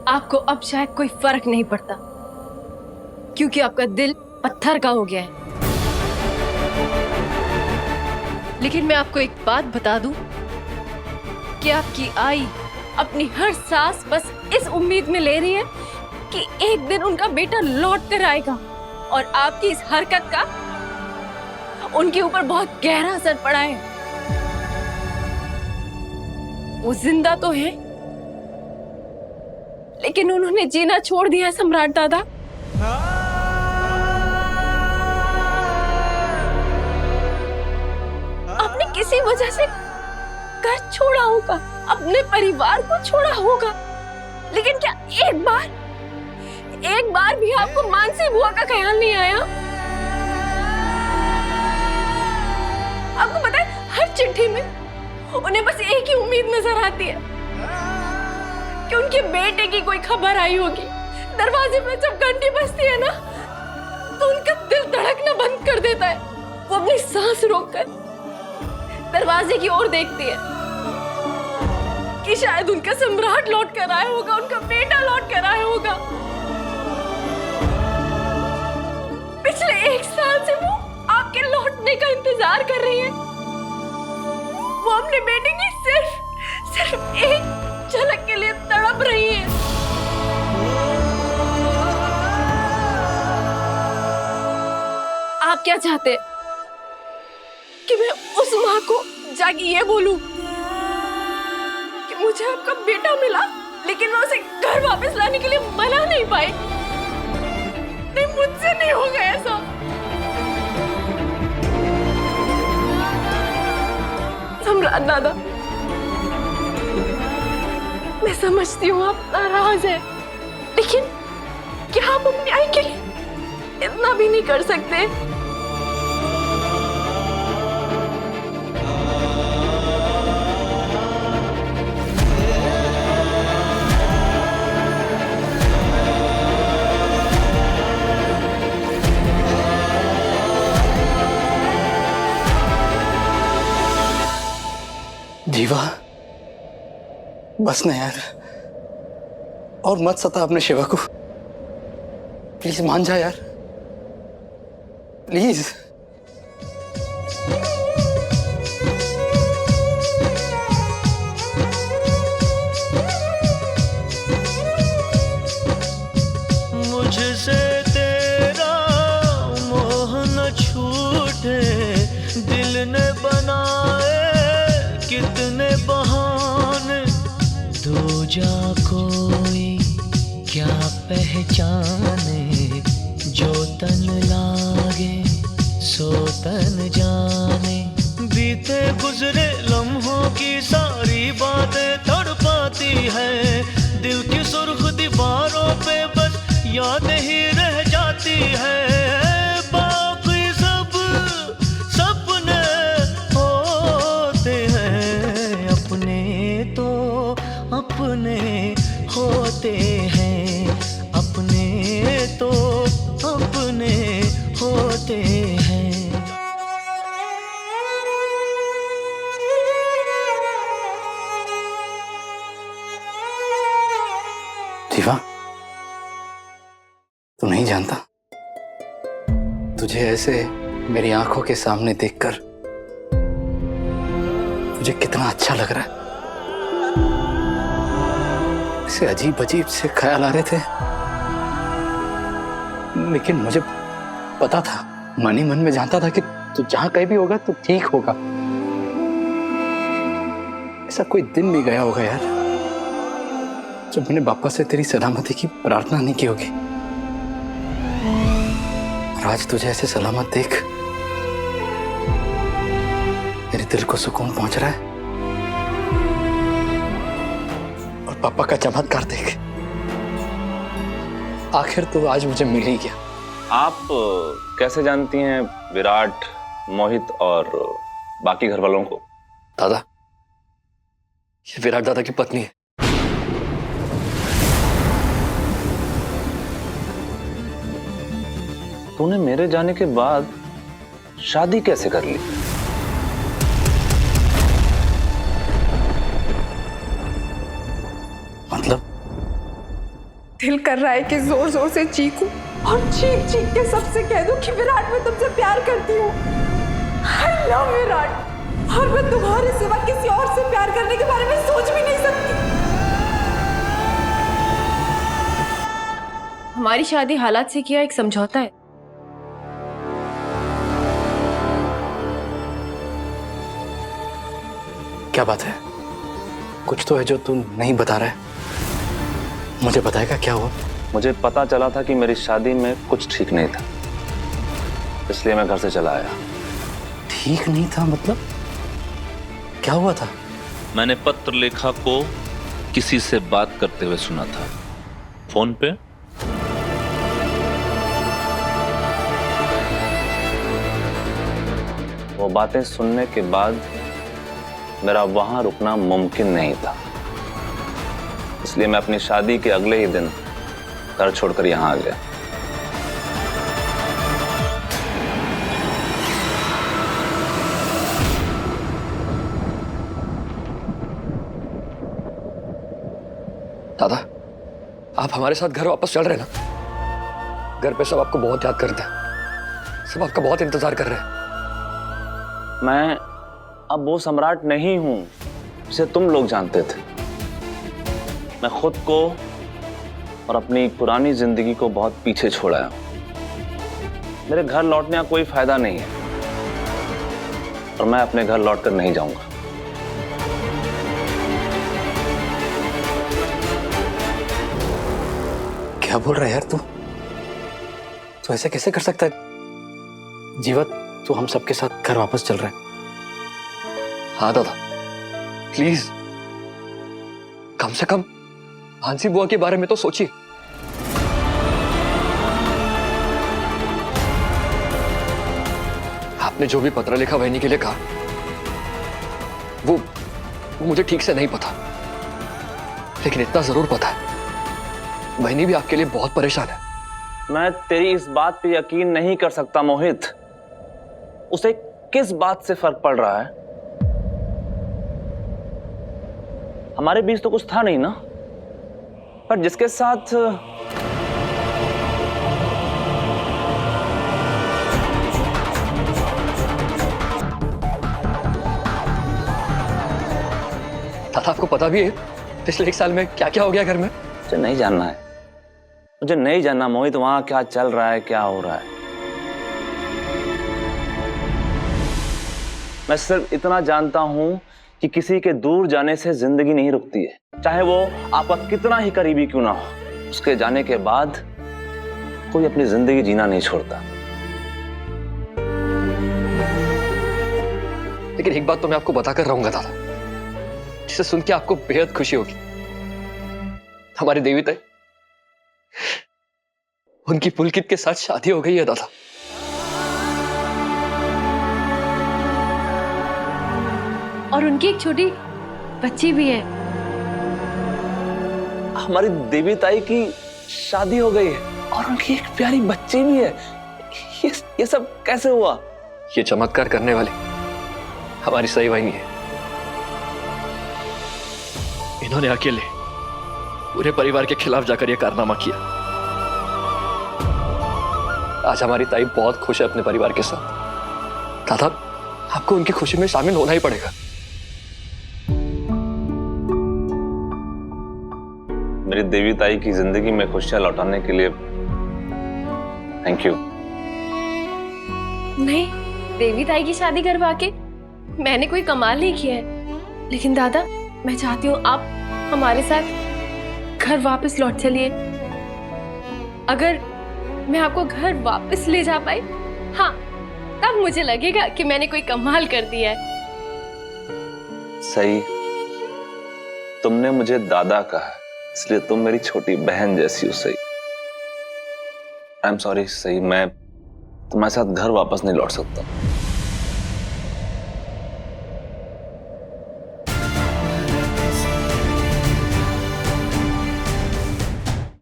आपको अब शायद कोई फर्क नहीं पड़ता, क्योंकि आपका दिल पत्थर का हो गया है। लेकिन मैं आपको एक बात बता दूं कि आपकी आई अपनी हर सांस बस इस उम्मीद में ले रही है कि एक दिन उनका बेटा लौट कर आएगा, और आपकी इस हरकत का उनके ऊपर बहुत गहरा असर पड़ा है। वो जिंदा तो है, लेकिन उन्होंने जीना छोड़ दिया है सम्राट दादा। आपने किसी वजह से घर छोड़ा होगा, अपने परिवार को छोड़ा होगा, लेकिन क्या एक बार भी आपको मानसी बुआ का ख्याल नहीं आया? आपको पता है, हर चिट्ठी में उन्हें बस एक ही उम्मीद नजर आती है कि उनके बेटे की कोई खबर आई होगी। दरवाजे पे जब घंटी बजती है ना, तो उनका दिल धड़कना बंद कर देता है। वो अपनी सांस रोककर दरवाजे की ओर देखती है कि शायद उनका सम्राट लौट कर आया होगा, उनका बेटा लौट कर आया होगा। पिछले 1 साल से वो आपके लौटने का इंतजार कर रही है। वो अपने बेटे की सिर्फ एक झलक के लिए तड़प रही है। आप क्या चाहते हैं कि मैं उस माँ को जाके ये बोलूं कि मुझे आपका बेटा मिला, लेकिन मैं उसे घर वापस लाने के लिए मना नहीं पाई? नहीं, मुझसे नहीं होगा ऐसा। सम्राट दादा, मैं समझती हूँ आप नाराज हैं, लेकिन क्या आप अपनी आई के लिए इतना भी नहीं कर सकते? जीवा, बस ना यार, और मत सता अपने शिवा को। प्लीज मान जा यार, प्लीज। मुझसे तेरा मोह न छूटे, दिल ने बनाए कितने बहाने, दो जा कोई क्या पहचाने, जो तन लागे सो तन जाने। बीते गुजरे लम्हों की सारी बातें तड़पाती है, दिल की सुर्ख दीवारों पे बस याद ही रह जाती है। बाकी सब सपने होते हैं, अपने तो अपने होते हैं, अपने तो अपने होते हैं। जीवा, तू नहीं जानता, तुझे ऐसे मेरी आंखों के सामने देखकर मुझे कितना अच्छा लग रहा है। ऐसे अजीब अजीब से ख्याल आ रहे थे, लेकिन मुझे पता था, मन ही मन में जानता था कि तू जहां कहीं भी होगा तो ठीक होगा। ऐसा कोई दिन नहीं गया होगा यार जब मैंने बापा से तेरी सलामती की प्रार्थना नहीं की होगी। और आज तुझे ऐसे सलामत देख मेरे दिल को सुकून पहुंच रहा है। और पापा का चमत्कार देख, आखिर तो आज मुझे मिल ही गया। आप कैसे जानती हैं विराट, मोहित और बाकी घर वालों को? दादा, ये विराट दादा की पत्नी है। तूने मेरे जाने के बाद शादी कैसे कर ली? मतलब दिल कर रहा है कि जोर जोर से चीखूं और चीख चीख के सबसे कह दूं कि विराट, मैं तुमसे प्यार करती हूँ। आई लव विराट, और मैं तुम्हारे सिवा किसी और से प्यार करने के बारे में सोच भी नहीं सकती। हमारी शादी हालात से किया एक समझौता है। क्या बात है? कुछ तो है जो तू नहीं बता रहा है। मुझे बताएगा क्या हुआ? मुझे पता चला था कि मेरी शादी में कुछ ठीक नहीं था, इसलिए मैं घर से चला आया। ठीक नहीं था मतलब? क्या हुआ था? मैंने पत्र लेखा को किसी से बात करते हुए सुना था, फोन पे। वो बातें सुनने के बाद मेरा वहां रुकना मुमकिन नहीं था, इसलिए मैं अपनी शादी के अगले ही दिन घर छोड़कर यहां आ गया। दादा, आप हमारे साथ घर वापस चल रहे हैं ना? घर पे सब आपको बहुत याद करते हैं, सब आपका बहुत इंतजार कर रहे हैं। मैं अब वो सम्राट नहीं हूं जिसे तुम लोग जानते थे। मैं खुद को और अपनी पुरानी जिंदगी को बहुत पीछे छोड़ आया हूं। मेरे घर लौटने का कोई फायदा नहीं है और मैं अपने घर लौटकर नहीं जाऊंगा। क्या बोल रहा है यार तू? तो ऐसे कैसे कर सकता है? जीवत, तू हम सबके साथ घर वापस चल रहा है? हाँ दादा, प्लीज कम से कम हांसी बुआ के बारे में तो सोचिए। आपने जो भी पत्र लिखा वहनी के लिए कहा, वो मुझे ठीक से नहीं पता, लेकिन इतना जरूर पता है बहनी भी आपके लिए बहुत परेशान है। मैं तेरी इस बात पे यकीन नहीं कर सकता मोहित। उसे किस बात से फर्क पड़ रहा है? हमारे बीच तो कुछ था नहीं ना, पर जिसके साथ दादा, आपको पता भी है पिछले 1 साल में क्या क्या हो गया घर में? मुझे नहीं जानना है, मुझे नहीं जानना मोहित वहां क्या चल रहा है, क्या हो रहा है। मैं सिर्फ इतना जानता हूं कि किसी के दूर जाने से जिंदगी नहीं रुकती है, चाहे वो आपका कितना ही करीबी क्यों ना हो। उसके जाने के बाद कोई अपनी जिंदगी जीना नहीं छोड़ता। लेकिन एक बात तो मैं आपको बताकर रहूंगा दादा, जिसे सुन के आपको बेहद खुशी होगी। हमारी देवी ताई, उनकी पुलकित के साथ शादी हो गई है दादा। और उनकी एक छोटी बच्ची भी है। हमारी देवी ताई की शादी हो गई है और उनकी एक प्यारी बच्ची भी है। ये सब कैसे हुआ? ये चमत्कार करने वाली हमारी सही वाहिनी है। इन्होंने अकेले पूरे परिवार के खिलाफ जाकर यह कारनामा किया। आज हमारी ताई बहुत खुश है अपने परिवार के साथ। दादा, आपको उनकी खुशी में शामिल होना ही पड़ेगा। मेरी देवी ताई की जिंदगी में खुशियां लौटाने के लिए थैंक यू। नहीं, देवी ताई की शादी करवा के मैंने कोई कमाल नहीं किया है, लेकिन दादा मैं चाहती हूँ आप हमारे साथ घर वापस लौट चलिए। अगर मैं आपको घर वापस ले जा पाई, हाँ, तब मुझे लगेगा कि मैंने कोई कमाल कर दिया है। सही, तुमने मुझे दादा कहा, इसलिए तुम मेरी छोटी बहन जैसी हो। सही, आई एम सॉरी। सही, मैं तुम्हारे साथ घर वापस नहीं लौट सकता।